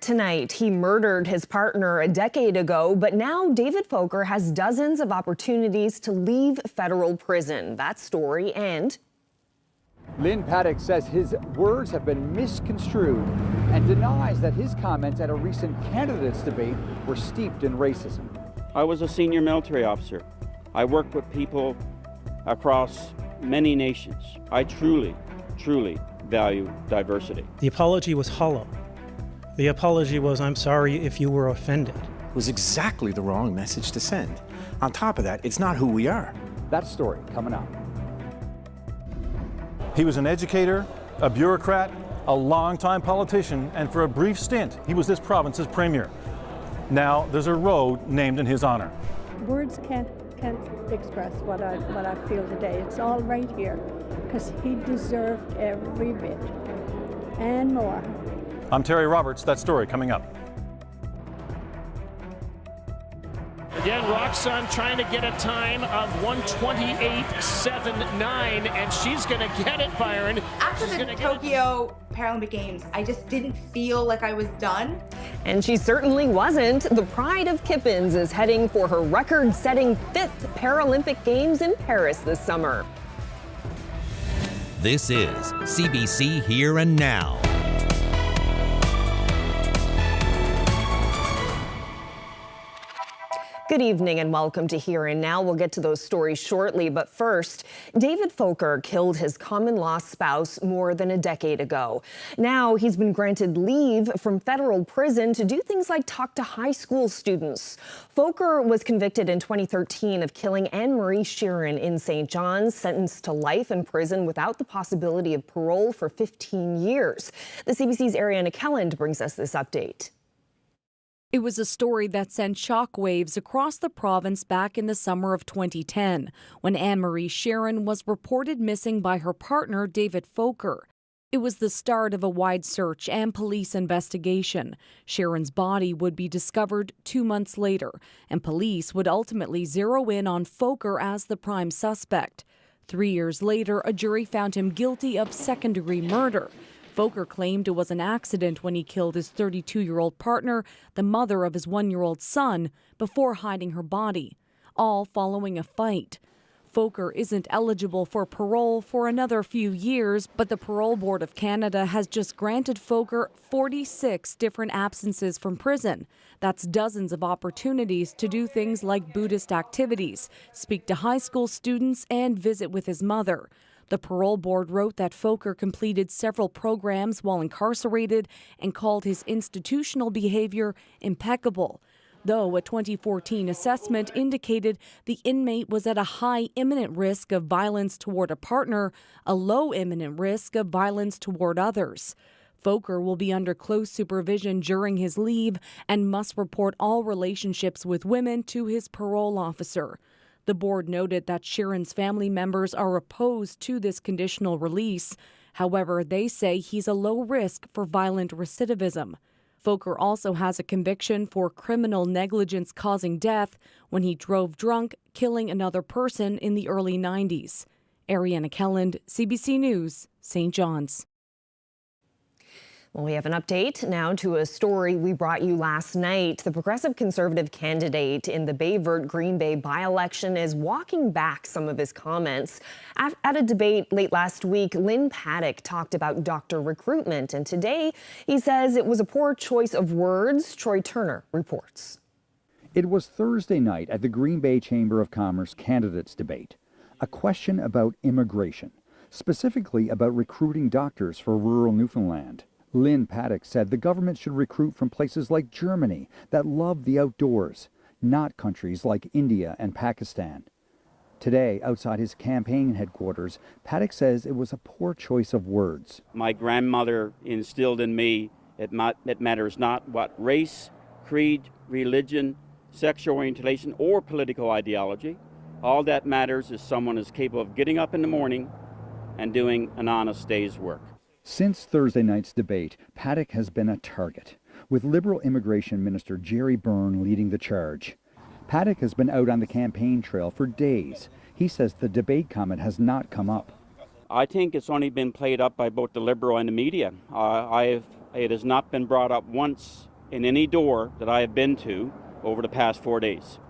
tonight. He murdered his partner a decade ago, but now David Foker has dozens of opportunities to leave federal prison. That story and Lynn Paddock says his words have been misconstrued and denies that his comments at a recent candidates debate were steeped in racism. I was a senior military officer. I worked with people across many nations. I truly value diversity. The apology was hollow. The apology was, I'm sorry if you were offended. It was exactly the wrong message to send. On top of that, it's not who we are. That story coming up. He was an educator, a bureaucrat, a longtime politician, and for a brief stint, he was this province's premier. Now there's a road named in his honor. Words can't express what I feel today. It's all right here, because he deserved every bit and more. I'm Terry Roberts. That story coming up. Again, Roxanne trying to get a time of 1:28.79, and she's going to get it, Byron. After the Tokyo Paralympic Games, I just didn't feel like I was done. And she certainly wasn't. The pride of Kippens is heading for her record-setting 5th Paralympic Games in Paris this summer. This is CBC Here and Now. Good evening and welcome to Here and Now. We'll get to those stories shortly, but first, David Foker killed his common-law spouse more than a decade ago. Now he's been granted leave from federal prison to do things like talk to high school students. Foker was convicted in 2013 of killing Anne-Marie Sheeran in St. John's, sentenced to life in prison without the possibility of parole for 15 years. The CBC's Ariana Kelland brings us this update. It was a story that sent shockwaves across the province back in the summer of 2010, when Anne-Marie Sheeran was reported missing by her partner, David Foker. It was the start of a wide search and police investigation. Sheeran's body would be discovered 2 months later, and police would ultimately zero in on Foker as the prime suspect. 3 years later, a jury found him guilty of second-degree murder. Foker claimed it was an accident when he killed his 32-year-old partner, the mother of his 1-year-old son, before hiding her body, all following a fight. Foker isn't eligible for parole for another few years, but the Parole Board of Canada has just granted Foker 46 different absences from prison. That's dozens of opportunities to do things like Buddhist activities, speak to high school students, and visit with his mother. The parole board wrote that Foker completed several programs while incarcerated and called his institutional behavior impeccable. Though a 2014 assessment indicated the inmate was at a high imminent risk of violence toward a partner, a low imminent risk of violence toward others. Foker will be under close supervision during his leave and must report all relationships with women to his parole officer. The board noted that Sheeran's family members are opposed to this conditional release. However, they say he's a low risk for violent recidivism. Foker also has a conviction for criminal negligence causing death when he drove drunk, killing another person in the early 90s. Ariana Kelland, CBC News, St. John's. Well, we have an update now to a story we brought you last night. The Progressive Conservative candidate in the Bayvert-Green Bay by-election is walking back some of his comments. At a debate late last week, Lynn Paddock talked about doctor recruitment, and today he says it was a poor choice of words. Troy Turner reports. It was Thursday night at the Green Bay Chamber of Commerce candidates debate. A question about immigration, specifically about recruiting doctors for rural Newfoundland. Lynn Paddock said the government should recruit from places like Germany that love the outdoors, not countries like India and Pakistan. Today, outside his campaign headquarters, Paddock says it was a poor choice of words. My grandmother instilled in me it matters not what race, creed, religion, sexual orientation, or political ideology. All that matters is someone is capable of getting up in the morning and doing an honest day's work. Since Thursday night's debate, Paddock has been a target, with Liberal Immigration Minister Jerry Byrne leading the charge. Paddock has been out on the campaign trail for days. He says the debate comment has not come up. I think it's only been played up by both the Liberal and the media. It has not been brought up once in any door that I have been to over the past 4 days.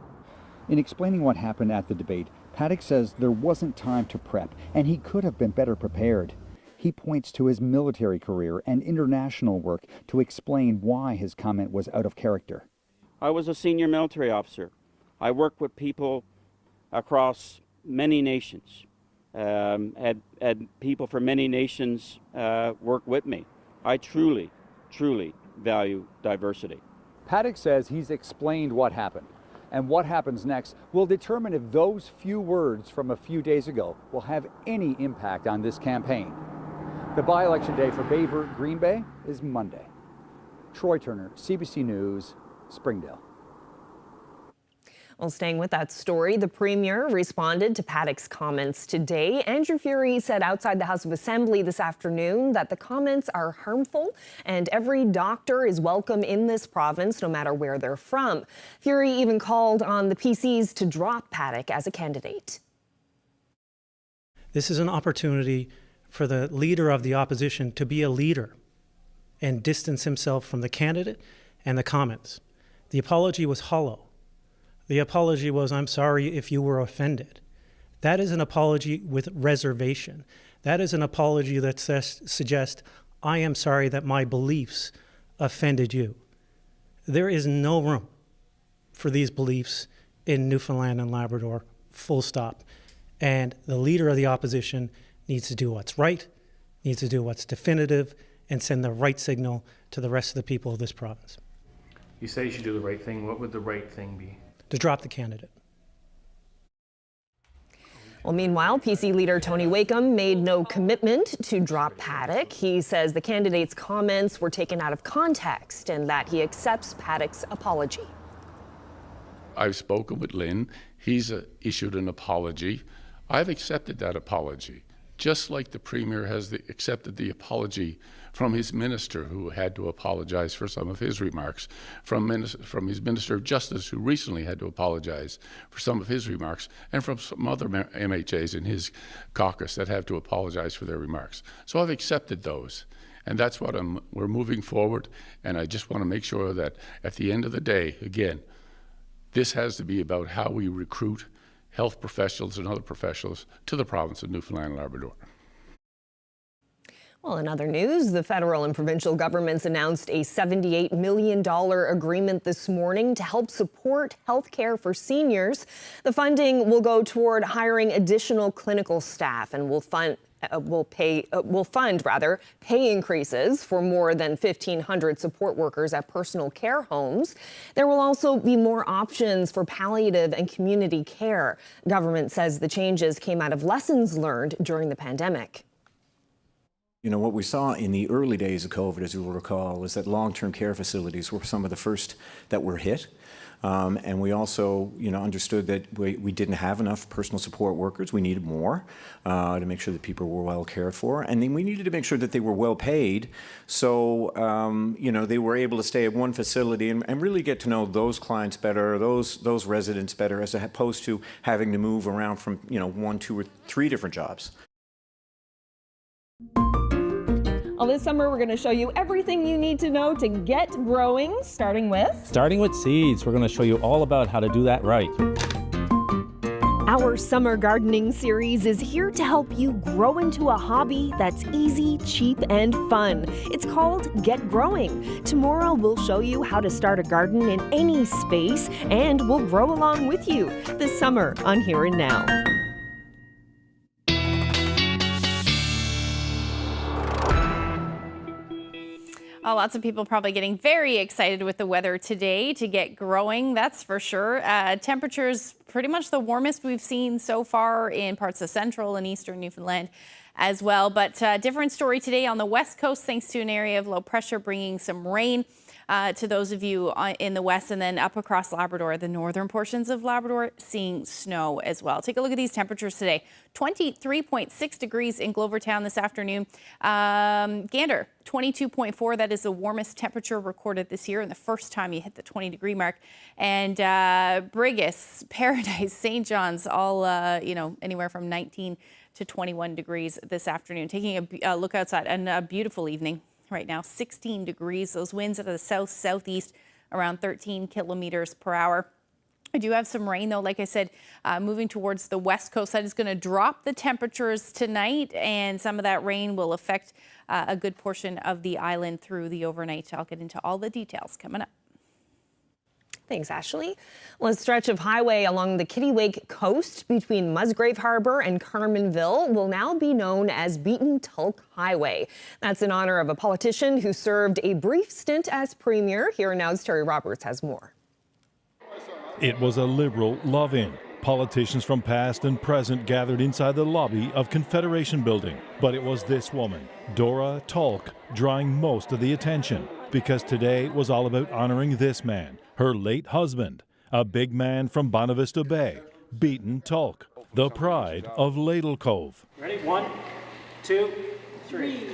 In explaining what happened at the debate, Paddock says there wasn't time to prep and he could have been better prepared. He points to his military career and international work to explain why his comment was out of character. I was a senior military officer. I worked with people across many nations. Had people from many nations work with me. I truly value diversity. Paddock says he's explained what happened, and what happens next will determine if those few words from a few days ago will have any impact on this campaign. The by-election day for Bayvert Green Bay is Monday. Troy Turner, CBC News, Springdale. Well, staying with that story, the Premier responded to Paddock's comments today. Andrew Furey said outside the House of Assembly this afternoon that the comments are harmful and every doctor is welcome in this province, no matter where they're from. Furey even called on the PCs to drop Paddock as a candidate. This is an opportunity for the leader of the opposition to be a leader and distance himself from the candidate and the comments. The apology was hollow. The apology was, I'm sorry if you were offended. That is an apology with reservation. That is an apology that suggests, I am sorry that my beliefs offended you. There is no room for these beliefs in Newfoundland and Labrador, full stop. And the leader of the opposition needs to do what's right, needs to do what's definitive, and send the right signal to the rest of the people of this province. You say you should do the right thing. What would the right thing be? To drop the candidate. Well, meanwhile, PC leader Tony Wakeham made no commitment to drop Paddock. He says the candidate's comments were taken out of context and that he accepts Paddock's apology. I've spoken with Lynn. He's issued an apology. I've accepted that apology, just like the Premier has accepted the apology from his minister, who had to apologize for some of his remarks, from his Minister of Justice, who recently had to apologize for some of his remarks, and from some other MHAs in his caucus that have to apologize for their remarks. So I've accepted those, and that's what we're moving forward, and I just want to make sure that at the end of the day, again, this has to be about how we recruit health professionals and other professionals to the province of Newfoundland and Labrador. Well, in other news, the federal and provincial governments announced a $78 million agreement this morning to help support health care for seniors. The funding will go toward hiring additional clinical staff and will fund pay increases for more than 1,500 support workers at personal care homes. There will also be more options for palliative and community care. Government says the changes came out of lessons learned during the pandemic. You know, what we saw in the early days of COVID, as you will recall, is that long-term care facilities were some of the first that were hit. And we also, understood that we didn't have enough personal support workers. We needed more to make sure that people were well cared for. And then we needed to make sure that they were well paid. So, they were able to stay at one facility and really get to know those clients better, those residents better, as opposed to having to move around from, 1, 2, or 3 different jobs. Well, this summer we're going to show you everything you need to know to get growing, starting with seeds. We're going to show you all about how to do that right. Our summer gardening series is here to help you grow into a hobby that's easy, cheap, and fun. It's called Get Growing. Tomorrow we'll show you how to start a garden in any space, and we'll grow along with you this summer on Here and Now. Oh, lots of people probably getting very excited with the weather today to get growing, that's for sure. Temperatures pretty much the warmest we've seen so far in parts of central and eastern Newfoundland as well. But different story today on the west coast, thanks to an area of low pressure bringing some rain to those of you in the west, and then up across Labrador, the northern portions of Labrador, seeing snow as well. Take a look at these temperatures today. 23.6 degrees in Glovertown this afternoon. Gander, 22.4. That is the warmest temperature recorded this year and the first time you hit the 20-degree mark. And Brigus, Paradise, St. John's, all, anywhere from 19 to 21 degrees this afternoon. Taking a look outside, and a beautiful evening. right now, 16 degrees. Those winds out of the south-southeast around 13 kilometers per hour. I do have some rain, though, like I said, moving towards the west coast. That is going to drop the temperatures tonight, and some of that rain will affect a good portion of the island through the overnight. I'll get into all the details coming up. Thanks, Ashley. Well, a stretch of highway along the Kittiwake coast between Musgrave Harbour and Carmanville will now be known as Beaton Tulk Highway. That's in honor of a politician who served a brief stint as Premier. Here now's Terry Roberts has more. It was a Liberal love-in. Politicians from past and present gathered inside the lobby of Confederation Building. But it was this woman, Dora Tulk, drawing most of the attention, because today was all about honoring this man, her late husband, a big man from Bonavista Bay, Beaton Tulk, the pride of Ladle Cove. Ready? 1, 2, 3.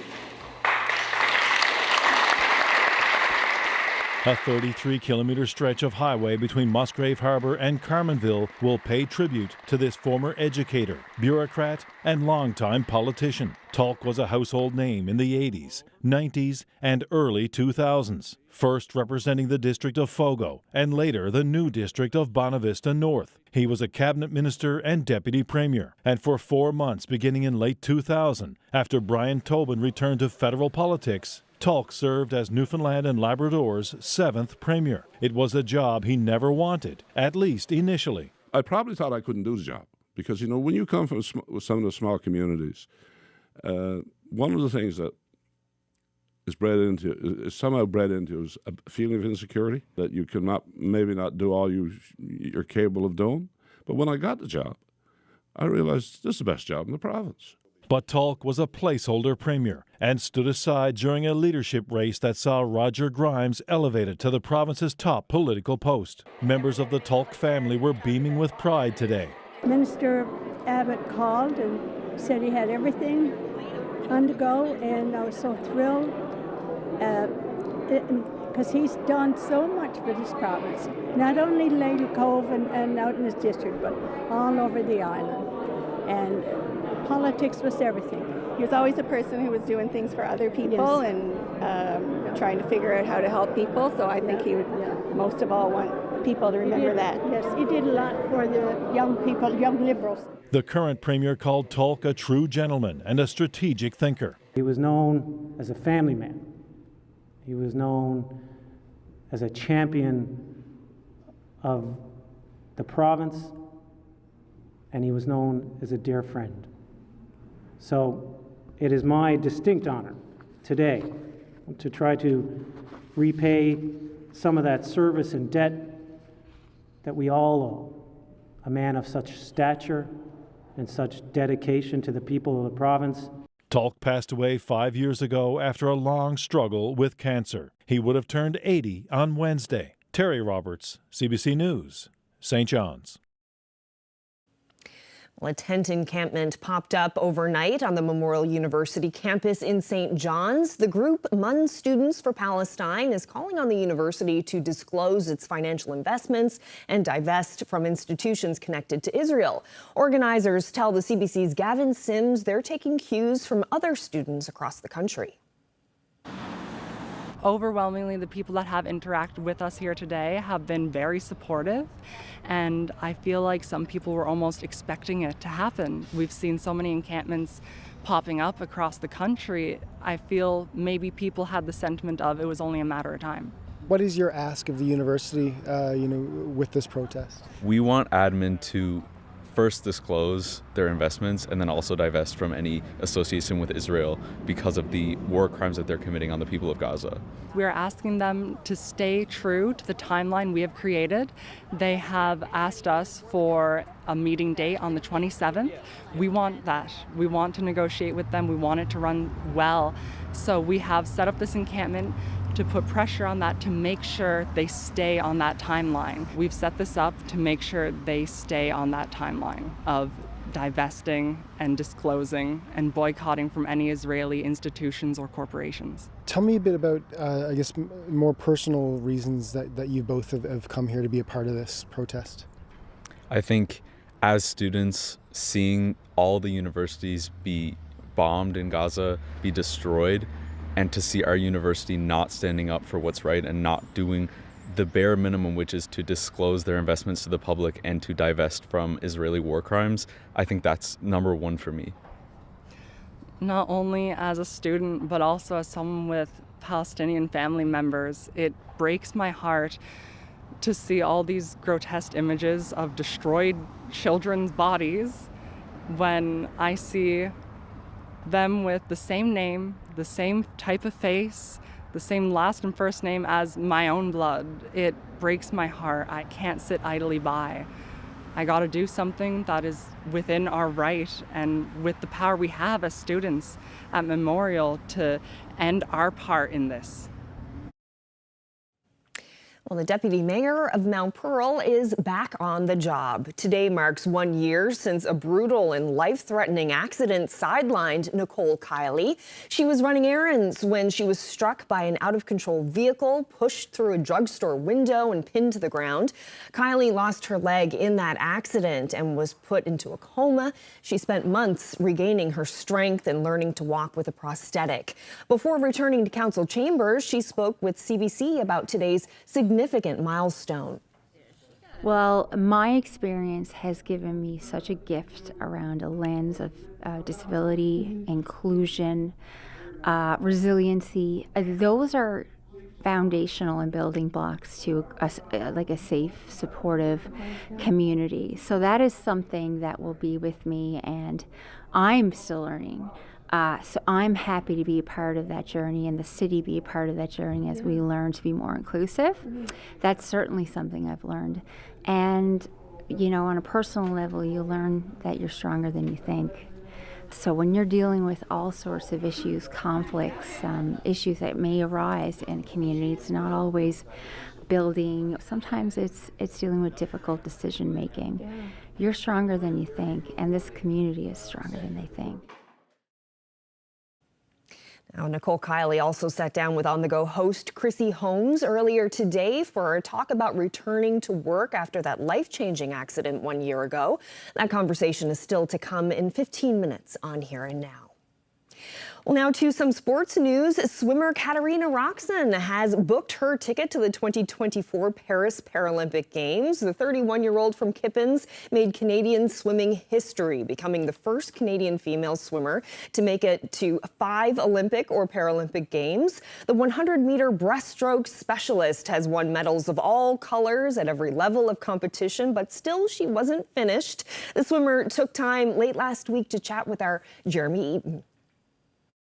A 33-kilometer stretch of highway between Musgrave Harbour and Carmanville will pay tribute to this former educator, bureaucrat, and longtime politician. Tulk was a household name in the 80s, 90s, and early 2000s, first representing the district of Fogo and later the new district of Bonavista North. He was a cabinet minister and deputy premier, and for 4 months beginning in late 2000, after Brian Tobin returned to federal politics, Tulk served as Newfoundland and Labrador's 7th premier. It was a job he never wanted, at least initially. I probably thought I couldn't do the job because, you know, when you come from some of the small communities, one of the things that is somehow bred into is a feeling of insecurity that you cannot, maybe not do all you're capable of doing. But when I got the job, I realized this is the best job in the province. But Tulk was a placeholder premier and stood aside during a leadership race that saw Roger Grimes elevated to the province's top political post. Members of the Tulk family were beaming with pride today. Minister Abbott called and said he had everything on the go, and I was so thrilled because he's done so much for this province, not only Ladle Cove and out in this district, but all over the island. And politics was everything. He was always a person who was doing things for other people, yes, and trying to figure out how to help people. So I think he would most of all want people to remember that. Yes, he did a lot for the young people, young Liberals. The current premier called Tulk a true gentleman and a strategic thinker. He was known as a family man. He was known as a champion of the province, and he was known as a dear friend. So it is my distinct honor today to try to repay some of that service and debt that we all owe a man of such stature and such dedication to the people of the province. Tulk passed away 5 years ago after a long struggle with cancer. He would have turned 80 on Wednesday. Terry Roberts, CBC News, St. John's. Well, a tent encampment popped up overnight on the Memorial University campus in St. John's. The group MUN Students for Palestine is calling on the university to disclose its financial investments and divest from institutions connected to Israel. Organizers tell the CBC's Gavin Sims they're taking cues from other students across the country. Overwhelmingly, the people that have interacted with us here today have been very supportive, and I feel like some people were almost expecting it to happen. We've seen so many encampments popping up across the country. I feel maybe people had the sentiment of it was only a matter of time. What is your ask of the university, with this protest? We want admin to first disclose their investments and then also divest from any association with Israel because of the war crimes that they're committing on the people of Gaza. We are asking them to stay true to the timeline we have created. They have asked us for a meeting date on the 27th. We want that. We want to negotiate with them. We want it to run well. So we have set up this encampment to put pressure on that to make sure they stay on that timeline. We've set this up to make sure they stay on that timeline of divesting and disclosing and boycotting from any Israeli institutions or corporations. Tell me a bit about, more personal reasons that you both have come here to be a part of this protest. I think as students, seeing all the universities be bombed in Gaza, be destroyed, and to see our university not standing up for what's right and not doing the bare minimum, which is to disclose their investments to the public and to divest from Israeli war crimes, I think that's number one for me. Not only as a student, but also as someone with Palestinian family members, it breaks my heart to see all these grotesque images of destroyed children's bodies when I see them with the same name, the same type of face, the same last and first name as my own blood. It breaks my heart. I can't sit idly by. I got to do something that is within our right and with the power we have as students at Memorial to end our part in this. Well, the deputy mayor of Mount Pearl is back on the job. Today marks 1 year since a brutal and life-threatening accident sidelined Nicole Kiley. She was running errands when she was struck by an out-of-control vehicle, pushed through a drugstore window and pinned to the ground. Kiley lost her leg in that accident and was put into a coma. She spent months regaining her strength and learning to walk with a prosthetic. Before returning to council chambers, she spoke with CBC about today's significant milestone. Well, my experience has given me such a gift around a lens of disability, inclusion, resiliency. Those are foundational and building blocks to like a safe, supportive community. So that is something that will be with me, and I'm still learning. So I'm happy to be a part of that journey and the city be a part of that journey as we learn to be more inclusive. That's certainly something I've learned. And, you know, on a personal level, you learn that you're stronger than you think. So when you're dealing with all sorts of issues, conflicts, issues that may arise in a community, it's not always building. Sometimes it's dealing with difficult decision making. Yeah. You're stronger than you think, and this community is stronger than they think. Now, Nicole Kiley also sat down with on-the-go host Chrissy Holmes earlier today for a talk about returning to work after that life-changing accident 1 year ago. That conversation is still to come in 15 minutes on Here and Now. Well, now to some sports news. Swimmer Katarina Roxon has booked her ticket to the 2024 Paris Paralympic Games. The 31-year-old from Kippens made Canadian swimming history, becoming the first Canadian female swimmer to make it to 5 Olympic or Paralympic Games. The 100-meter breaststroke specialist has won medals of all colors at every level of competition, but still she wasn't finished. The swimmer took time late last week to chat with our Jeremy Eaton.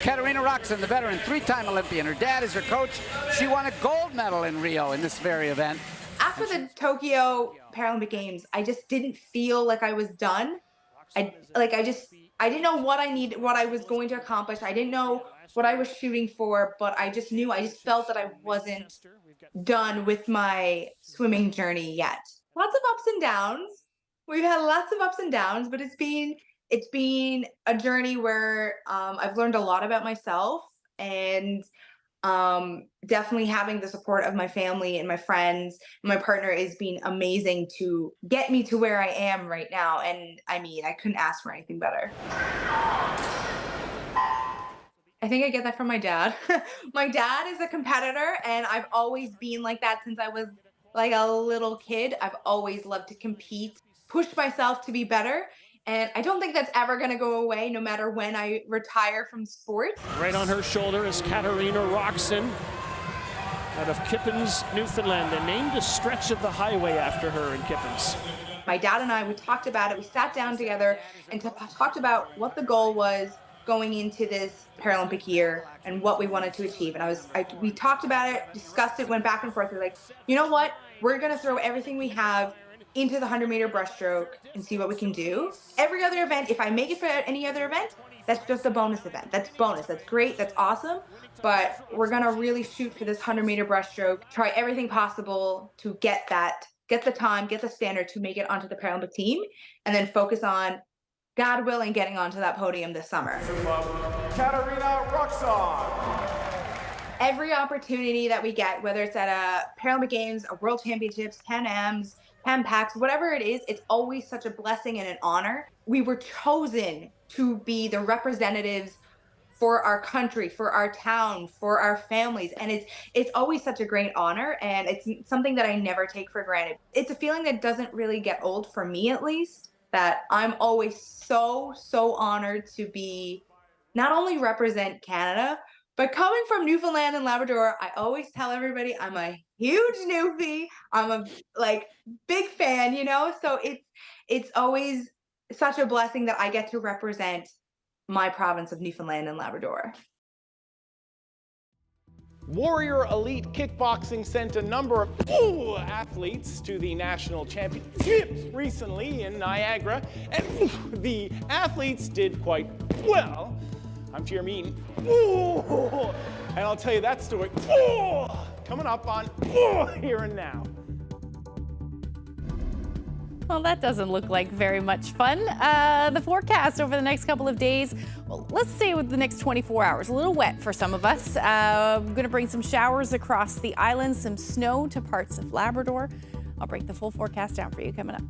Katarina Roxon, the veteran, 3-time Olympian. Her dad is her coach. She won a gold medal in Rio in this very event. After the Tokyo Paralympic Games, I just didn't feel like I was done. I didn't know what I was going to accomplish. I didn't know what I was shooting for, but I just felt that I wasn't done with my swimming journey yet. Lots of ups and downs. We've had lots of ups and downs, but it's been a journey where I've learned a lot about myself, and definitely having the support of my family and my friends and my partner has been amazing to get me to where I am right now. And I mean, I couldn't ask for anything better. I think I get that from my dad. My dad is a competitor, and I've always been like that since I was like a little kid. I've always loved to compete, push myself to be better. And I don't think that's ever going to go away, no matter when I retire from sports. Right on her shoulder is Katarina Roxon out of Kippens, Newfoundland. They named a stretch of the highway after her in Kippens. My dad and I, we talked about it. We sat down together and talked about what the goal was going into this Paralympic year and what we wanted to achieve. And we talked about it, discussed it, went back and forth. We're like, you know what? We're going to throw everything we have into the 100-meter breaststroke and see what we can do. Every other event, if I make it for any other event, that's just a bonus event. That's bonus. That's great. That's awesome. But we're going to really shoot for this 100-meter breaststroke, try everything possible to get the time, get the standard to make it onto the Paralympic team, and then focus on, God willing, getting onto that podium this summer. Katarina Roxon. Every opportunity that we get, whether it's at a Paralympic Games, a World Championships, Pan Ams, Pan Pacs, whatever it is, it's always such a blessing and an honor. We were chosen to be the representatives for our country, for our town, for our families. And it's always such a great honor, and it's something that I never take for granted. It's a feeling that doesn't really get old, for me at least, that I'm always so honored to be not only represent Canada, but coming from Newfoundland and Labrador, I always tell everybody I'm a huge Newfie. I'm a big fan, so it's always such a blessing that I get to represent my province of Newfoundland and Labrador. Warrior Elite Kickboxing sent a number of athletes to the national championships recently in Niagara, and the athletes did quite well. I'm Jermaine, and I'll tell you that story coming up on Here and Now. Well, that doesn't look like very much fun. The forecast over the next couple of days, well, let's say with the next 24 hours, a little wet for some of us. I'm going to bring some showers across the island, some snow to parts of Labrador. I'll break the full forecast down for you coming up.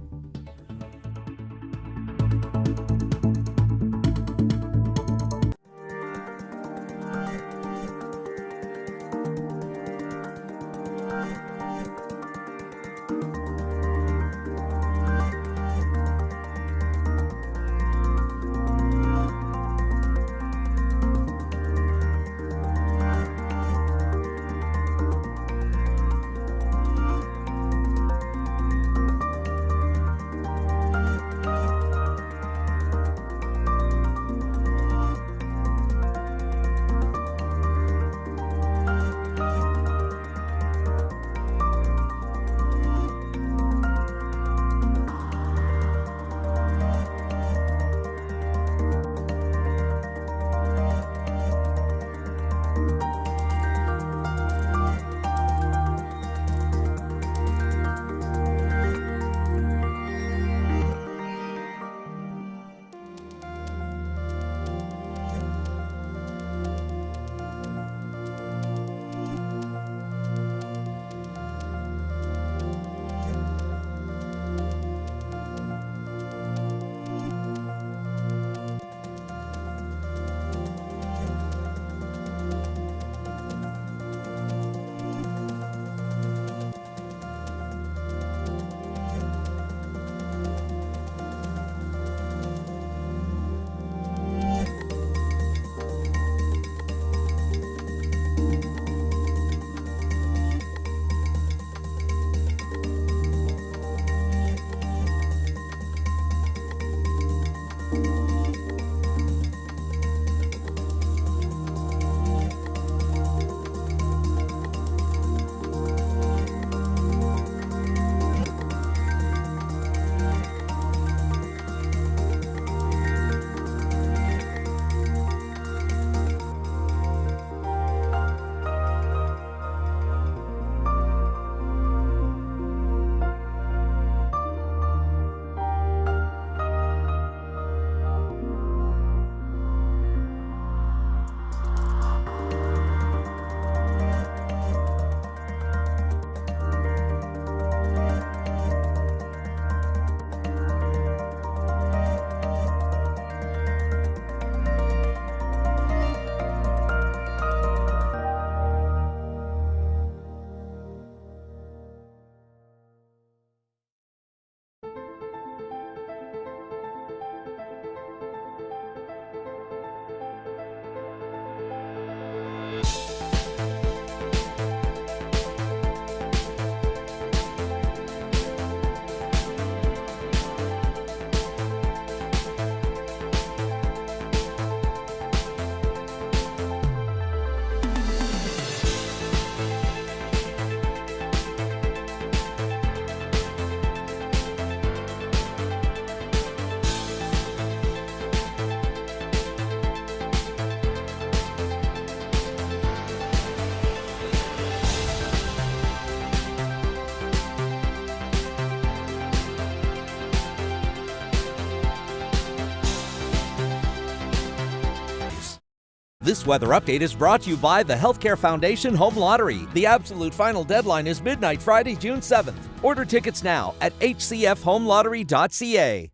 This weather update is brought to you by the Healthcare Foundation Home Lottery. The absolute final deadline is midnight Friday, June 7th. Order tickets now at hcfhomelottery.ca.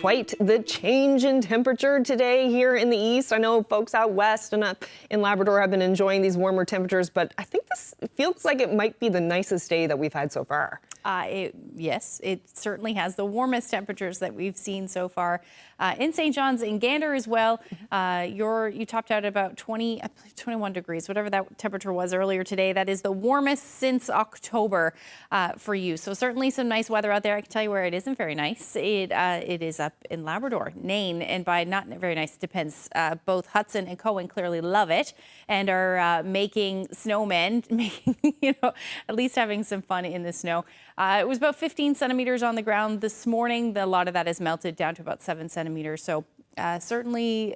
quite the change in temperature today here in the east. I know folks out west and up in Labrador have been enjoying these warmer temperatures, but I think this feels like it might be the nicest day that we've had so far. Yes, it certainly has the warmest temperatures that we've seen so far in St. John's, in Gander as well. You topped out at about 21 degrees, whatever that temperature was earlier today. That is the warmest since October for you. So certainly some nice weather out there. I can tell you where it isn't very nice. It is up in Labrador, Nain, and by not very nice, it depends. Both Hudson and Cohen clearly love it and are making snowmen, at least having some fun in the snow. It was about 15 centimeters on the ground this morning. A lot of that has melted down to about 7 centimeters. So certainly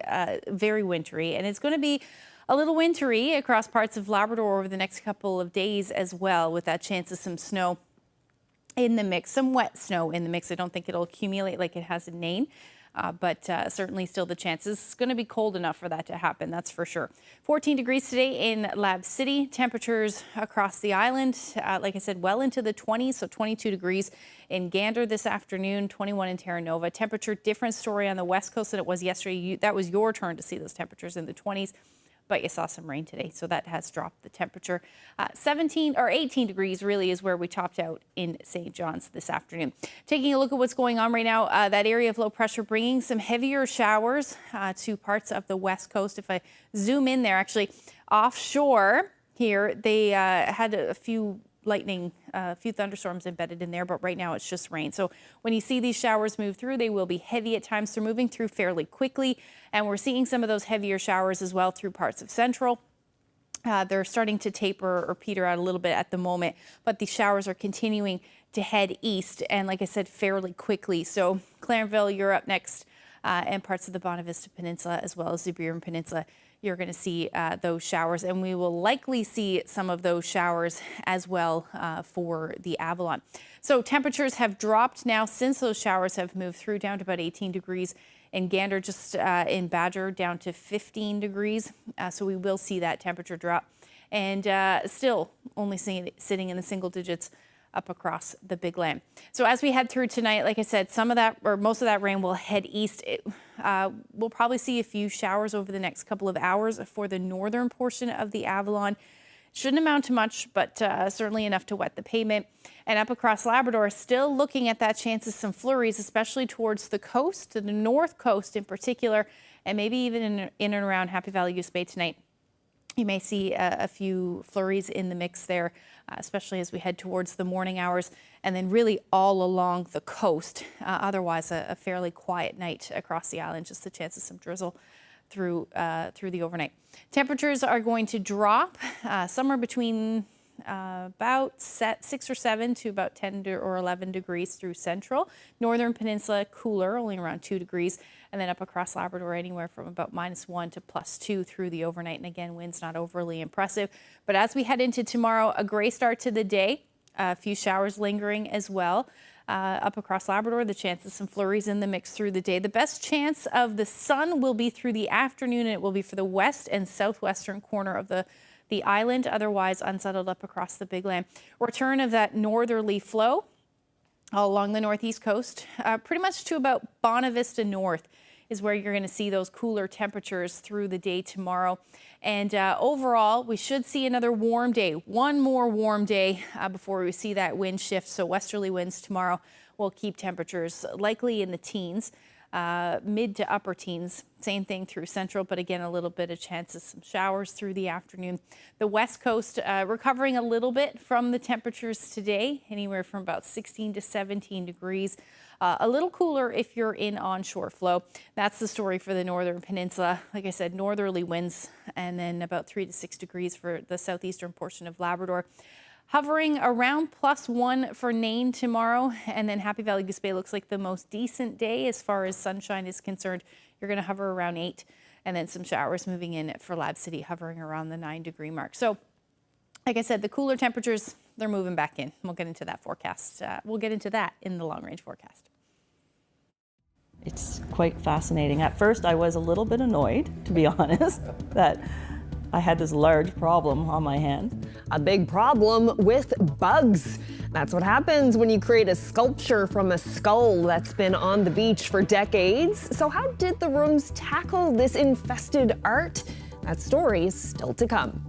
very wintry. And it's going to be a little wintry across parts of Labrador over the next couple of days as well, with that chance of some snow in the mix, some wet snow in the mix. I don't think it'll accumulate like it has in Nain. But certainly still the chances. It's going to be cold enough for that to happen, that's for sure. 14 degrees today in Lab City. Temperatures across the island, like I said, well into the 20s, so 22 degrees in Gander this afternoon, 21 in Terra Nova. Temperature different story on the west coast than it was yesterday. That was your turn to see those temperatures in the 20s. But you saw some rain today, so that has dropped the temperature. 17 or 18 degrees really is where we topped out in St. John's this afternoon. Taking a look at what's going on right now, that area of low pressure bringing some heavier showers to parts of the west coast. If I zoom in there, actually offshore here, they had a few lightning, a few thunderstorms embedded in there, but right now it's just rain. So when you see these showers move through, they will be heavy at times. They're moving through fairly quickly, and we're seeing some of those heavier showers as well through parts of Central. They're starting to taper or peter out a little bit at the moment, but these showers are continuing to head east, and like I said, fairly quickly. So Clarenville, you're up next, and parts of the Bonavista Peninsula as well as the Burin Peninsula. You're going to see those showers, and we will likely see some of those showers as well for the Avalon. So temperatures have dropped now since those showers have moved through, down to about 18 degrees in Gander, just in Badger down to 15 degrees. So we will see that temperature drop, and still only sitting in the single digits up across the Big Land. So as we head through tonight, like I said, some of that or most of that rain will head east. We'll probably see a few showers over the next couple of hours for the northern portion of the Avalon. Shouldn't amount to much, but certainly enough to wet the pavement. And up across Labrador, still looking at that chance of some flurries, especially towards the coast, the north coast in particular, and maybe even in and around Happy Valley Goose Bay tonight. You may see a few flurries in the mix there, especially as we head towards the morning hours, and then really all along the coast. Otherwise, a fairly quiet night across the island, just the chance of some drizzle through the overnight. Temperatures are going to drop somewhere between about 6 or 7 to about 10 or 11 degrees through Central. Northern Peninsula cooler, only around 2 degrees. And then up across Labrador, anywhere from about -1 to +2 through the overnight. And again, winds not overly impressive. But as we head into tomorrow, a gray start to the day, a few showers lingering as well. Up across Labrador, the chance of some flurries in the mix through the day. The best chance of the sun will be through the afternoon, and it will be for the west and southwestern corner of the island. Otherwise, unsettled up across the Big Land. Return of that northerly flow all along the northeast coast, pretty much to about Bonavista North is where you're going to see those cooler temperatures through the day tomorrow. And overall, we should see another warm day, one more warm day before we see that wind shift. So westerly winds tomorrow will keep temperatures likely in the teens, mid to upper teens. Same thing through Central, but again, a little bit of chance of some showers through the afternoon. The west coast recovering a little bit from the temperatures today, anywhere from about 16 to 17 degrees. A little cooler if you're in onshore flow. That's the story for the northern peninsula. Like I said, northerly winds, and then about 3 to 6 degrees for the southeastern portion of Labrador. Hovering around +1 for Nain tomorrow, and then Happy Valley Goose Bay looks like the most decent day as far as sunshine is concerned. You're going to hover around 8, and then some showers moving in for Lab City, hovering around the 9-degree mark. So, like I said, the cooler temperatures, they're moving back in. We'll get into that forecast. We'll get into that in the long-range forecast. It's quite fascinating. At first, I was a little bit annoyed, to be honest, that I had this large problem on my hands. A big problem with bugs. That's what happens when you create a sculpture from a skull that's been on the beach for decades. So how did the rooms tackle this infested art? That story is still to come.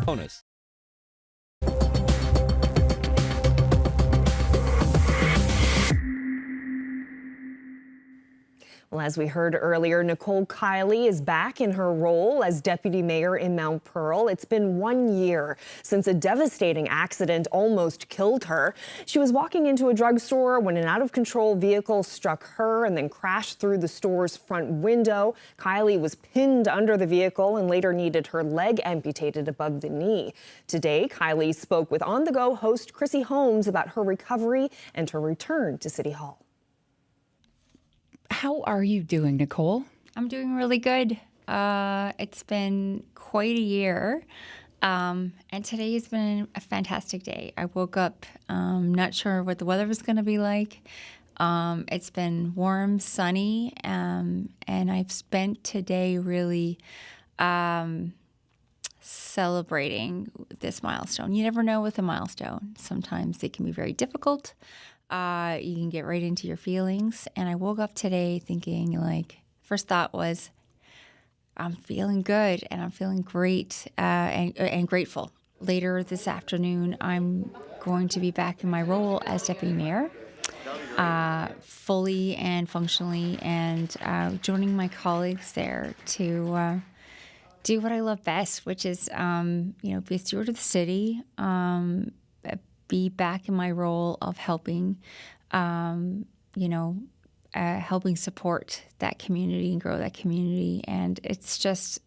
Bonus. Well, as we heard earlier, Nicole Kiley is back in her role as deputy mayor in Mount Pearl. It's been 1 year since a devastating accident almost killed her. She was walking into a drugstore when an out-of-control vehicle struck her and then crashed through the store's front window. Kiley was pinned under the vehicle and later needed her leg amputated above the knee. Today, Kiley spoke with On The Go host Chrissy Holmes about her recovery and her return to City Hall. How are you doing, Nicole? I'm doing really good. It's been quite a year, and today has been a fantastic day. I woke up not sure what the weather was going to be like. It's been warm, sunny, and I've spent today really celebrating this milestone. You never know with a milestone. Sometimes it can be very difficult. You can get right into your feelings. And I woke up today thinking, like, first thought was, I'm feeling good and I'm feeling great and grateful. Later this afternoon, I'm going to be back in my role as deputy mayor, fully and functionally, and joining my colleagues there to do what I love best, which is, be a steward of the city, be back in my role of helping, helping support that community and grow that community. And it's just,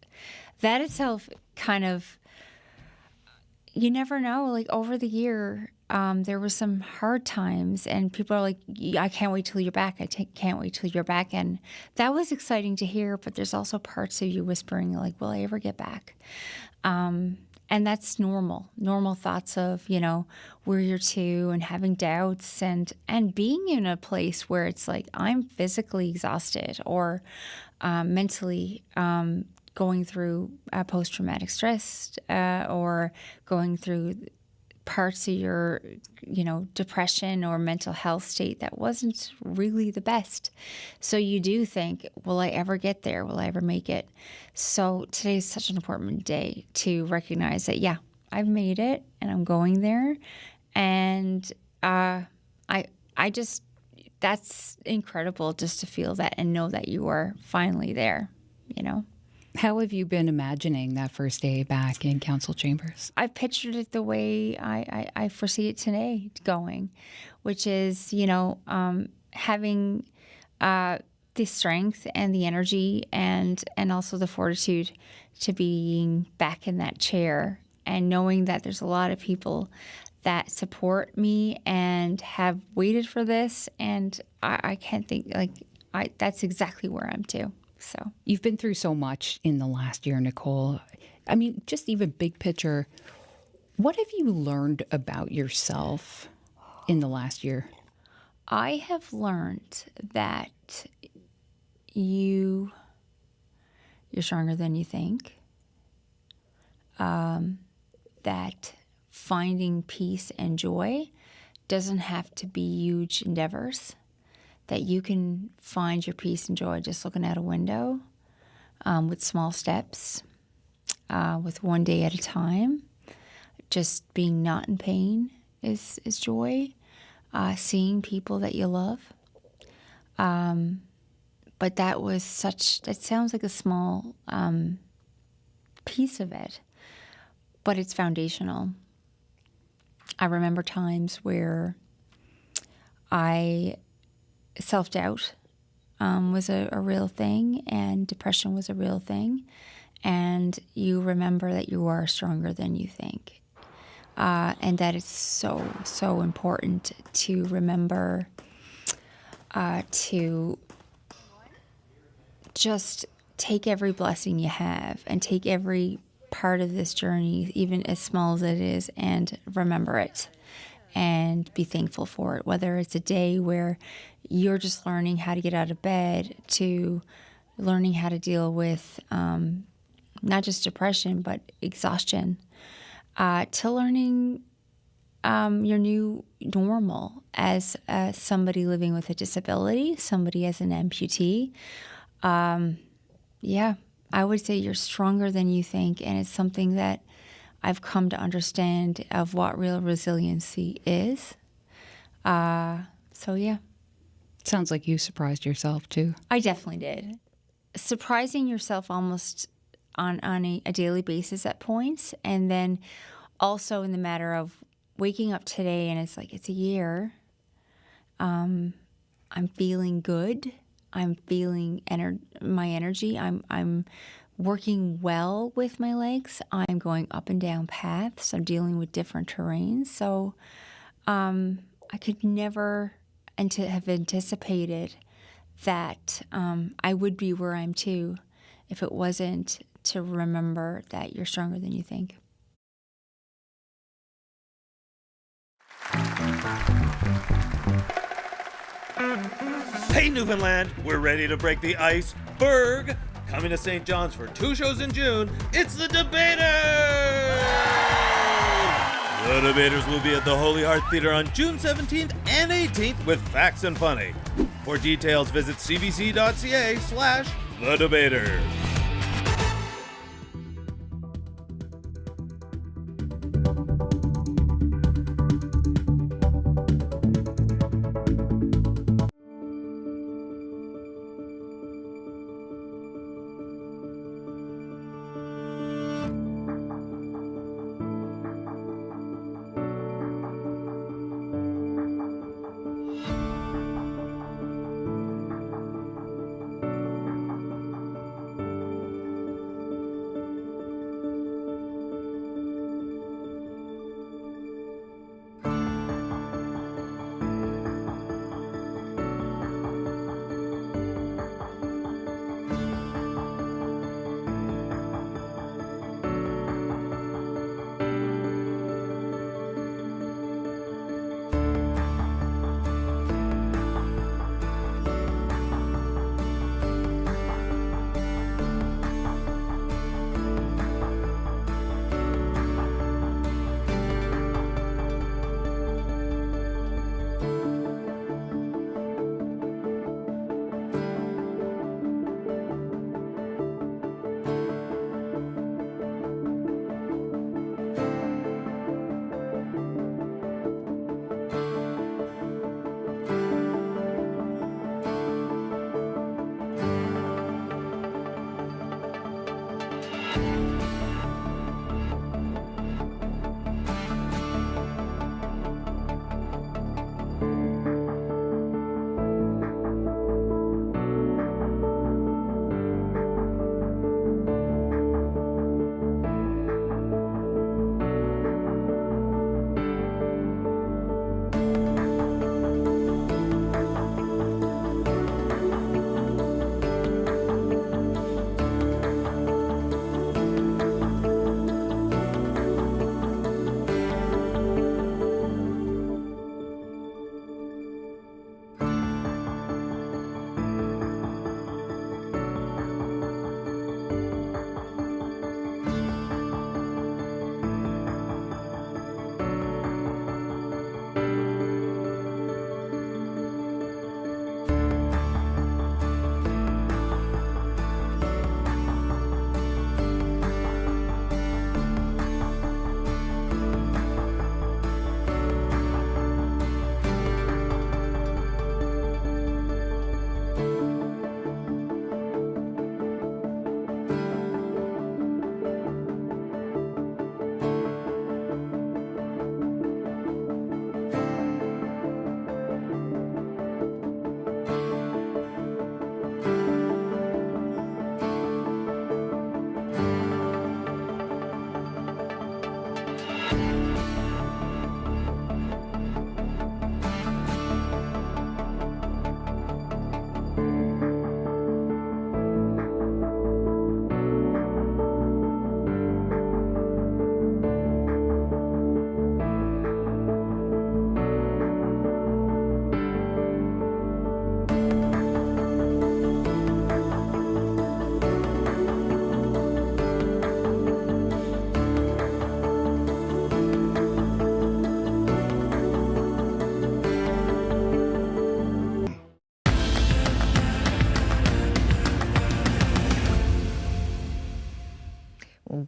that itself kind of, you never know, like over the year, there were some hard times and people are like, I can't wait till you're back. Can't wait till you're back. And that was exciting to hear, but there's also parts of you whispering like, will I ever get back? And that's normal thoughts of, we're here too, and having doubts and being in a place where it's like, I'm physically exhausted or mentally going through post-traumatic stress or going through parts of your, depression or mental health state that wasn't really the best. So you do think, will I ever get there? Will I ever make it? So today is such an important day to recognize that, yeah, I've made it and I'm going there. And I just, that's incredible just to feel that and know that you are finally there, How have you been imagining that first day back in council chambers? I've pictured it the way I foresee it today going, which is, having the strength and the energy and also the fortitude to being back in that chair and knowing that there's a lot of people that support me and have waited for this. And I can't think, that's exactly where I'm too. So you've been through so much in the last year, Nicole. I mean, just even big picture, what have you learned about yourself in the last year? I have learned that you're stronger than you think. That finding peace and joy doesn't have to be huge endeavors. That you can find your peace and joy just looking out a window with small steps, with one day at a time. Just being not in pain is joy. Seeing people that you love. But that sounds like a small piece of it, but it's foundational. I remember times where self-doubt was a real thing and depression was a real thing. And you remember that you are stronger than you think. And that it's so, so important to remember to just take every blessing you have and take every part of this journey, even as small as it is, and remember it and be thankful for it. Whether it's a day where you're just learning how to get out of bed to learning how to deal with not just depression, but exhaustion, to learning your new normal as somebody living with a disability, somebody as an amputee. Yeah, I would say you're stronger than you think, and it's something that I've come to understand of what real resiliency is. So yeah. Sounds like you surprised yourself too. I definitely did. Surprising yourself almost on a daily basis at points, and then also in the matter of waking up today and it's like, it's a year. I'm feeling good. I'm feeling my energy. I'm working well with my legs. I'm going up and down paths. I'm dealing with different terrains. So I could never have anticipated that I would be where I'm to if it wasn't to remember that you're stronger than you think. Hey Newfoundland, we're ready to break the ice. Berg! Coming to St. John's for 2 shows in June, it's the Debaters! The Debaters will be at the Holy Heart Theatre on June 17th and 18th with Facts and Funny. For details, visit cbc.ca/thedebaters.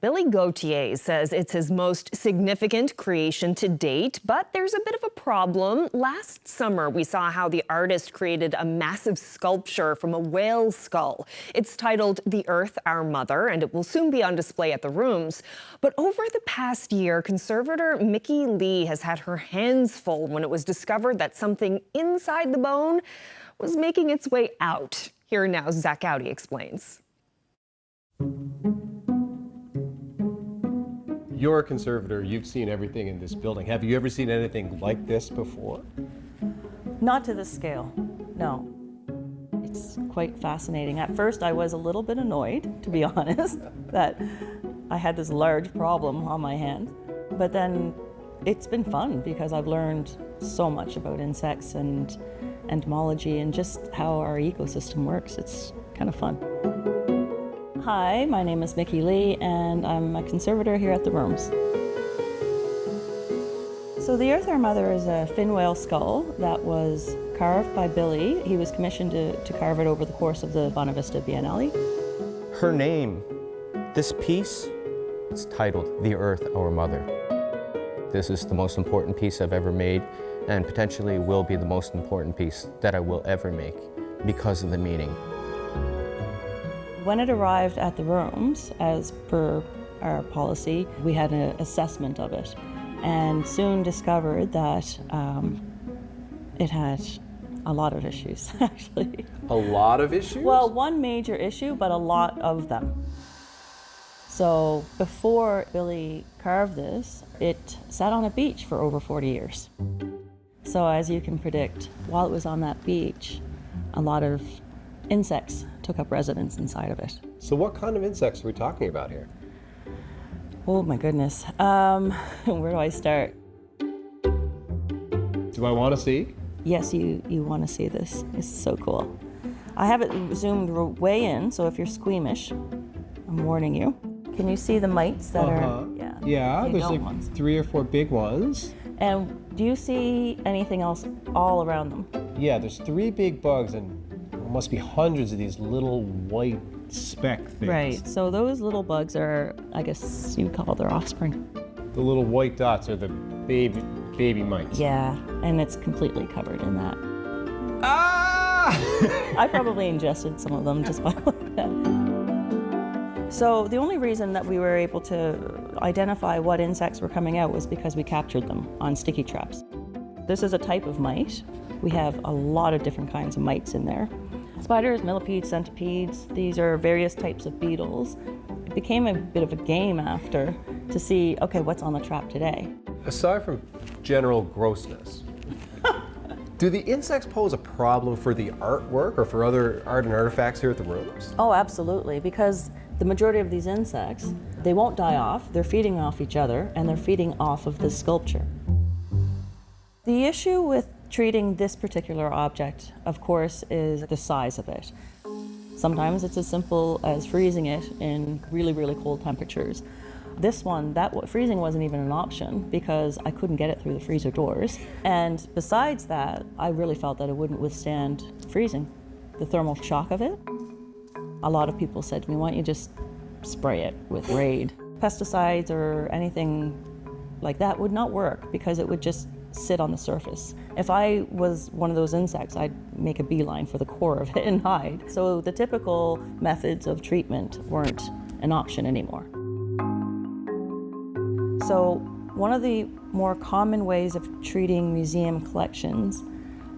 Billy Gauthier says it's his most significant creation to date, but there's a bit of a problem. Last summer, we saw how the artist created a massive sculpture from a whale skull. It's titled The Earth, Our Mother, and it will soon be on display at the Rooms. But over the past year, conservator Mickey Lee has had her hands full when it was discovered that something inside the bone was making its way out. Here now, Zach Gowdy explains. You're a conservator, you've seen everything in this building. Have you ever seen anything like this before? Not to this scale, no. It's quite fascinating. At first I was a little bit annoyed, to be honest, that I had this large problem on my hands. But then it's been fun because I've learned so much about insects and entomology and just how our ecosystem works. It's kind of fun. Hi, my name is Mickey Lee and I'm a conservator here at the Rooms. So The Earth, Our Mother is a fin whale skull that was carved by Billy. He was commissioned to carve it over the course of the Bonavista Biennale. Her name, this piece, it's titled The Earth, Our Mother. this is the most important piece I've ever made, and potentially will be the most important piece that I will ever make because of the meaning. When it arrived at the rooms, as per our policy, we had an assessment of it and soon discovered that it had a lot of issues, actually. A lot of issues? Well, one major issue, but a lot of them. So before Billy carved this, it sat on a beach for over 40 years. So as you can predict, while it was on that beach, a lot of insects took up residence inside of it. So what kind of insects are we talking about here? Oh my goodness. Where do I start? Do I want to see? Yes, you want to see this. It's so cool. I have it zoomed way in, so if you're squeamish, I'm warning you. Can you see the mites that are? Yeah, the there's adult like ones. 3 or 4 big ones. And do you see anything else all around them? Yeah, there's 3 big bugs, and there must be hundreds of these little white speck things. Right, so those little bugs are, I guess you'd call their offspring. The little white dots are the baby mites. Yeah, and it's completely covered in that. Ah! I probably ingested some of them just by looking at it. So the only reason that we were able to identify what insects were coming out was because we captured them on sticky traps. This is a type of mite. We have a lot of different kinds of mites in there. Spiders, millipedes, centipedes, these are various types of beetles. It became a bit of a game after to see, okay, what's on the trap today? Aside from general grossness, do the insects pose a problem for the artwork or for other art and artifacts here at the rooms? Oh, absolutely, because the majority of these insects, they won't die off, they're feeding off each other, and they're feeding off of this sculpture. The issue with treating this particular object, of course, is the size of it. Sometimes it's as simple as freezing it in really, really cold temperatures. This one, freezing wasn't even an option because I couldn't get it through the freezer doors. And besides that, I really felt that it wouldn't withstand freezing, the thermal shock of it. A lot of people said to me, why don't you just spray it with Raid? Pesticides or anything like that would not work because it would just sit on the surface. If I was one of those insects, I'd make a beeline for the core of it and hide. So the typical methods of treatment weren't an option anymore. So one of the more common ways of treating museum collections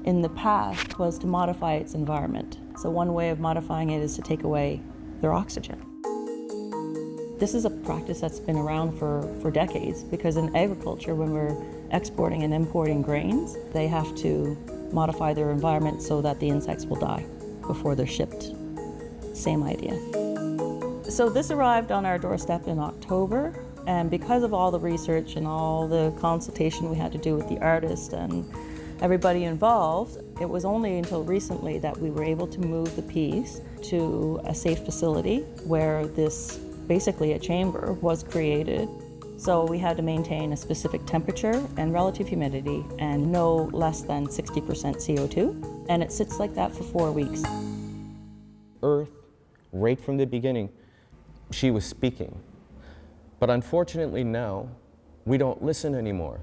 in the past was to modify its environment. So one way of modifying it is to take away their oxygen. This is a practice that's been around for decades because in agriculture, when we're exporting and importing grains, they have to modify their environment so that the insects will die before they're shipped. Same idea. So this arrived on our doorstep in October, and because of all the research and all the consultation we had to do with the artist and everybody involved, it was only until recently that we were able to move the piece to a safe facility where this, basically a chamber, was created. So we had to maintain a specific temperature and relative humidity and no less than 60% CO2. And it sits like that for 4 weeks. Earth, right from the beginning, she was speaking. But unfortunately now, we don't listen anymore.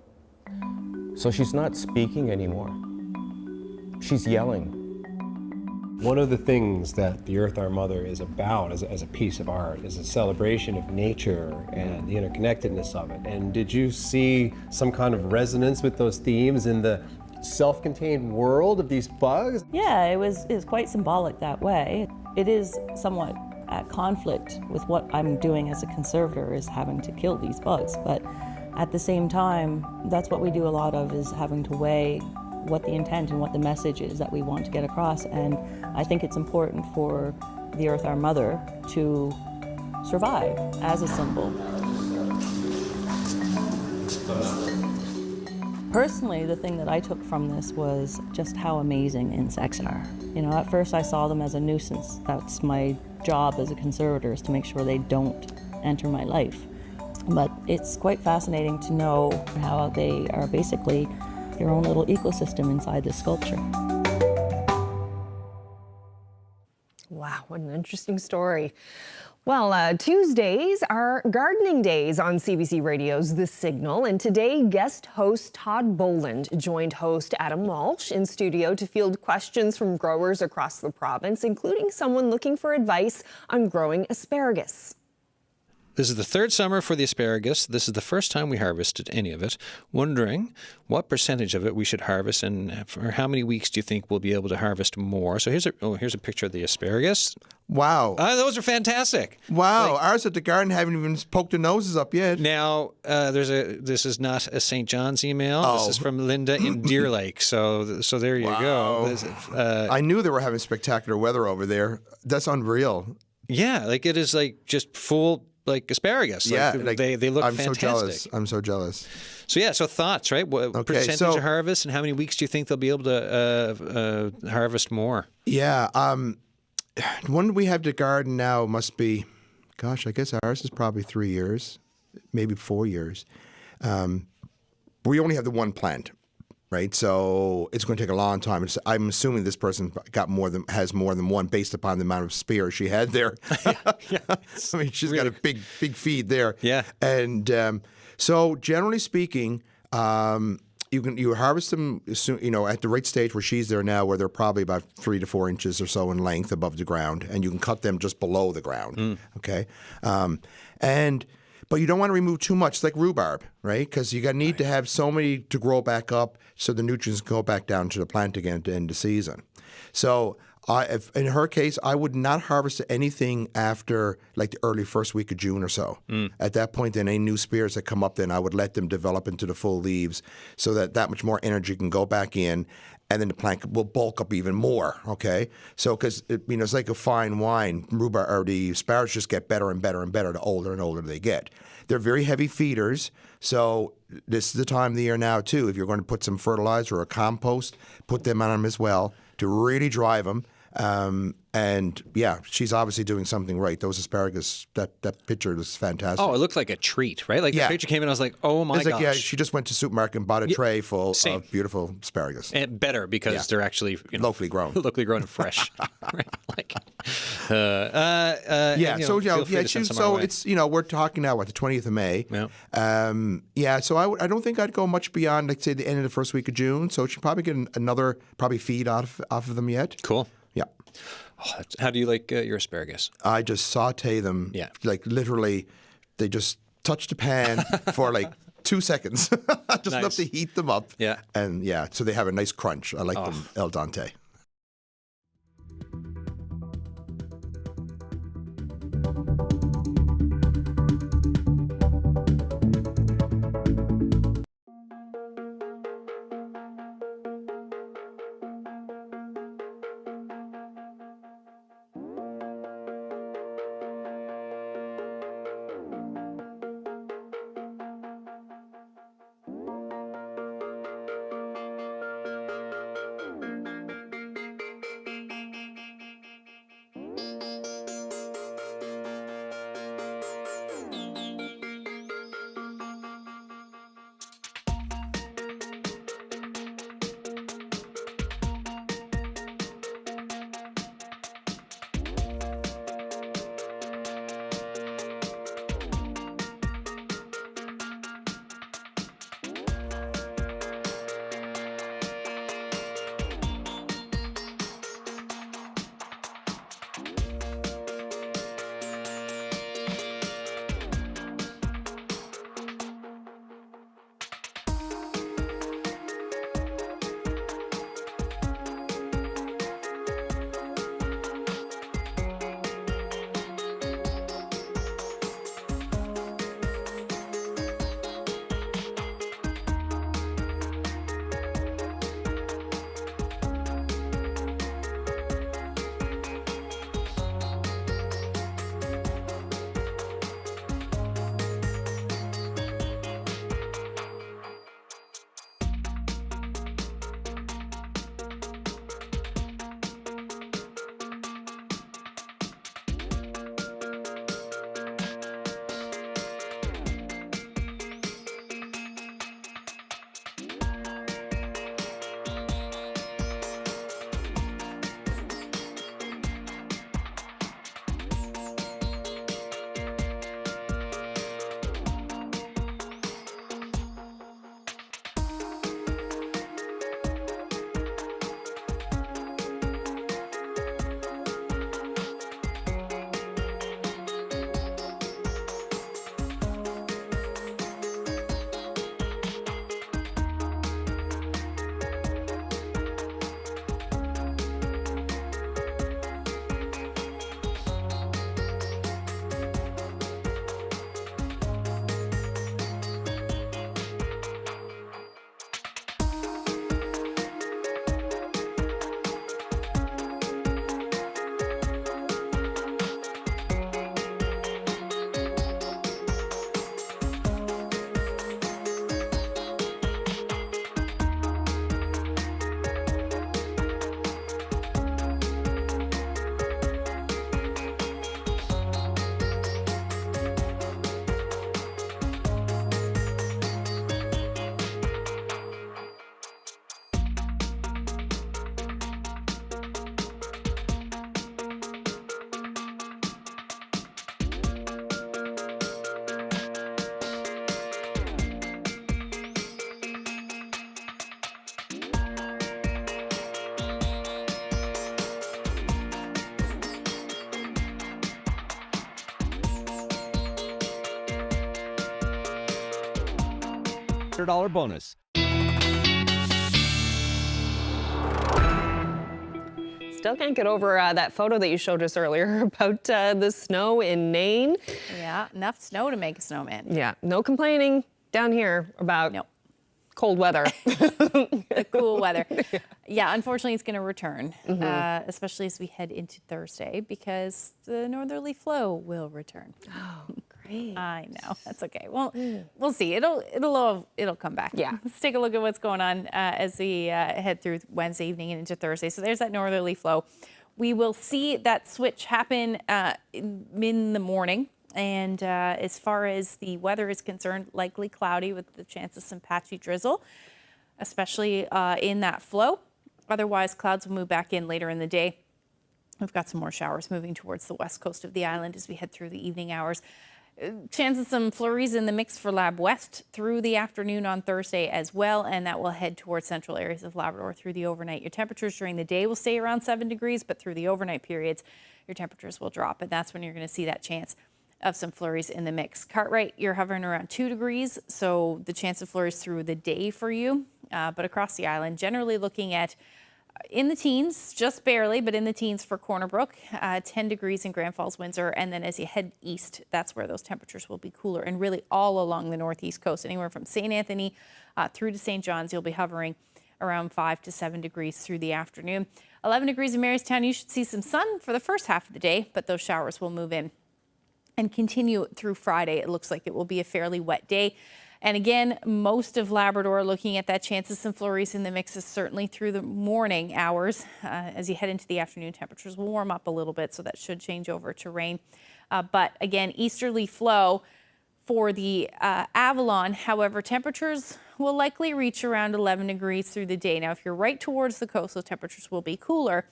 So she's not speaking anymore. She's yelling. One of the things that the Earth, Our Mother is about as a piece of art is a celebration of nature and the interconnectedness of it. And did you see some kind of resonance with those themes in the self-contained world of these bugs? Yeah, it was quite symbolic that way. It is somewhat at conflict with what I'm doing as a conservator, is having to kill these bugs. But at the same time, that's what we do a lot of, is having to weigh what the intent and what the message is that we want to get across. And I think it's important for the Earth, Our Mother, to survive as a symbol. Personally, the thing that I took from this was just how amazing insects are. You know, at first I saw them as a nuisance. That's my job as a conservator, is to make sure they don't enter my life. But it's quite fascinating to know how they are basically their own little ecosystem inside this sculpture. Wow, what an interesting story. Well, Tuesdays are gardening days on CBC Radio's The Signal, and today guest host Todd Boland joined host Adam Walsh in studio to field questions from growers across the province, including someone looking for advice on growing asparagus. This is the third summer for the asparagus. This is the first time we harvested any of it. Wondering what percentage of it we should harvest, and for how many weeks do you think we'll be able to harvest more? So here's a picture of the asparagus. Wow. Those are fantastic. Wow. Ours at the garden haven't even poked their noses up yet. Now, this is not a St. John's email. Oh. This is from Linda in Deer Lake. So there you go. I knew they were having spectacular weather over there. That's unreal. Yeah, like it is like just full like asparagus. Yeah, like they look I'm fantastic. I'm so jealous. So thoughts, right? What percentage of harvest, and how many weeks do you think they'll be able to harvest more? Yeah, when we have the garden now must be, gosh, I guess ours is probably 3 years, maybe 4 years. We only have the one plant, right? So it's going to take a long time. I'm assuming this person has more than one based upon the amount of spears she had there. I mean, she's got a big feed there. Yeah. And so generally speaking, you harvest them at the right stage where she's there now, where they're probably about 3 to 4 inches or so in length above the ground, and you can cut them just below the ground. Okay. But you don't want to remove too much. It's like rhubarb, right? Because you need to have so many to grow back up so the nutrients go back down to the plant again at the end of the season. So if in her case, I would not harvest anything after like the early first week of June or so. At that point, then any new spears that come up, then I would let them develop into the full leaves so that much more energy can go back in, and then the plant will bulk up even more, okay? So, because it's like a fine wine. Rhubarb or the asparagus just get better and better and better the older and older they get. They're very heavy feeders, so this is the time of the year now, too. If you're going to put some fertilizer or compost, put them on them as well to really drive them. And yeah, she's obviously doing something right. Those asparagus, that picture is fantastic. Oh, it looked like a treat, right? Like the picture came in, I was like, oh my gosh. Yeah, she just went to the supermarket and bought a tray full of beautiful asparagus. And better because they're actually locally grown, and fresh. Right? Like, it's we're talking now the 20th of May. Yeah. So I don't think I'd go much beyond like say the end of the first week of June. So she'll probably get another feed off of them yet. Cool. Yeah. Oh, how do you like your asparagus? I just saute them. Yeah. Like literally, they just touch the pan for like 2 seconds, just enough to heat them up. Yeah. And so they have a nice crunch. I like them al dente. $100 bonus. Still can't get over that photo that you showed us earlier about the snow in Maine. Yeah, enough snow to make a snowman. Yeah, no complaining down here about cold weather. The cool weather. Yeah, unfortunately, it's going to return, especially as we head into Thursday, because the northerly flow will return. Oh, great. I know. That's okay. Well, we'll see. It'll come back. Yeah. Let's take a look at what's going on as we head through Wednesday evening and into Thursday. So there's that northerly flow. We will see that switch happen in the morning. And as far as the weather is concerned, likely cloudy with the chance of some patchy drizzle, especially in that flow. Otherwise, clouds will move back in later in the day. We've got some more showers moving towards the west coast of the island as we head through the evening hours. Chance of some flurries in the mix for Lab West through the afternoon on Thursday as well, and that will head towards central areas of Labrador through the overnight. Your temperatures during the day will stay around 7 degrees, but through the overnight periods, your temperatures will drop, and that's when you're going to see that chance of some flurries in the mix. Cartwright, you're hovering around 2 degrees, so the chance of flurries through the day for you, but across the island, generally looking at in the teens, just barely, but in the teens for Corner Brook, 10 degrees in Grand Falls, Windsor, and then as you head east, that's where those temperatures will be cooler, and really all along the northeast coast, anywhere from St. Anthony through to St. John's, you'll be hovering around 5 to 7 degrees through the afternoon. 11 degrees in Marystown, you should see some sun for the first half of the day, but those showers will move in and continue through Friday. It looks like it will be a fairly wet day. And again, most of Labrador looking at that chance of some flurries in the mixes, certainly through the morning hours. As you head into the afternoon, temperatures will warm up a little bit, so that should change over to rain. But again, easterly flow for the Avalon. However, temperatures will likely reach around 11 degrees through the day. Now, if you're right towards the coast, those temperatures will be cooler.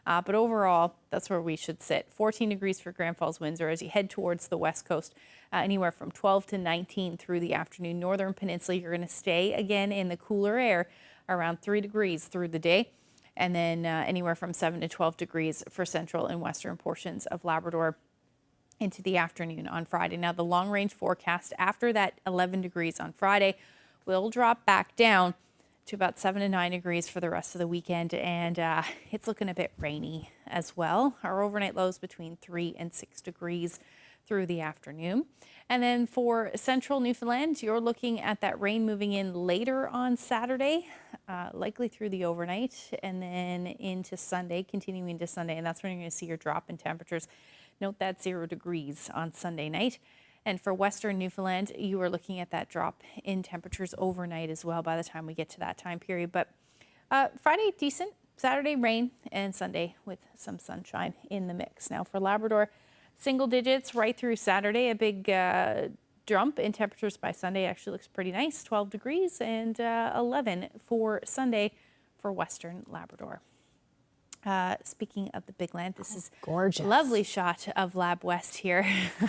But overall, that's where we should sit. 14 degrees for Grand Falls, Windsor as you head towards the west coast, anywhere from 12 to 19 through the afternoon. Northern Peninsula, you're going to stay again in the cooler air around 3 degrees through the day. And then anywhere from 7 to 12 degrees for central and western portions of Labrador into the afternoon on Friday. Now, the long range forecast after that 11 degrees on Friday will drop back down to about 7 to 9 degrees for the rest of the weekend, and it's looking a bit rainy as well. Our overnight lows between 3 and 6 degrees through the afternoon. And then for central Newfoundland, you're looking at that rain moving in later on Saturday, likely through the overnight, and then into Sunday, continuing into Sunday, and that's when you're going to see your drop in temperatures. Note that 0 degrees on Sunday night. And for western Newfoundland, you are looking at that drop in temperatures overnight as well by the time we get to that time period. But Friday, decent. Saturday, rain. And Sunday with some sunshine in the mix. Now for Labrador, single digits right through Saturday. A big jump in temperatures by Sunday actually looks pretty nice. 12 degrees and 11 for Sunday for western Labrador. Speaking of the big land, this is gorgeous. Lovely shot of Lab West here.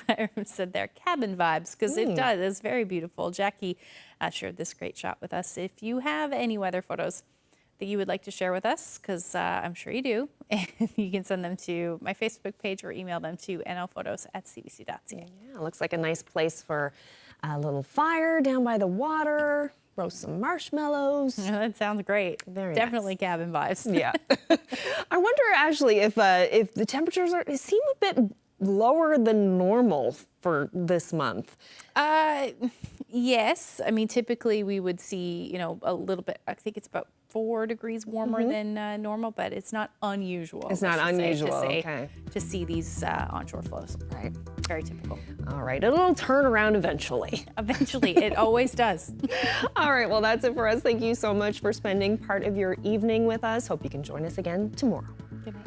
I said there, cabin vibes, because it does. It's very beautiful. Jackie shared this great shot with us. If you have any weather photos that you would like to share with us, because I'm sure you do, you can send them to my Facebook page or email them to nlphotos@cbc.ca. Yeah, looks like a nice place for a little fire down by the water. Roast some marshmallows. Yeah, that sounds great. Very Definitely nice. cabin vibes. Yeah. I wonder actually if the temperatures seem a bit lower than normal for this month. Yes. I mean, typically we would see, a little bit, I think it's about 4 degrees warmer than normal, but it's not unusual. It's not unusual, to see these onshore flows. Right. Very typical. All right, it'll turn around eventually. Eventually, it always does. All right, well, that's it for us. Thank you so much for spending part of your evening with us. Hope you can join us again tomorrow. Good night.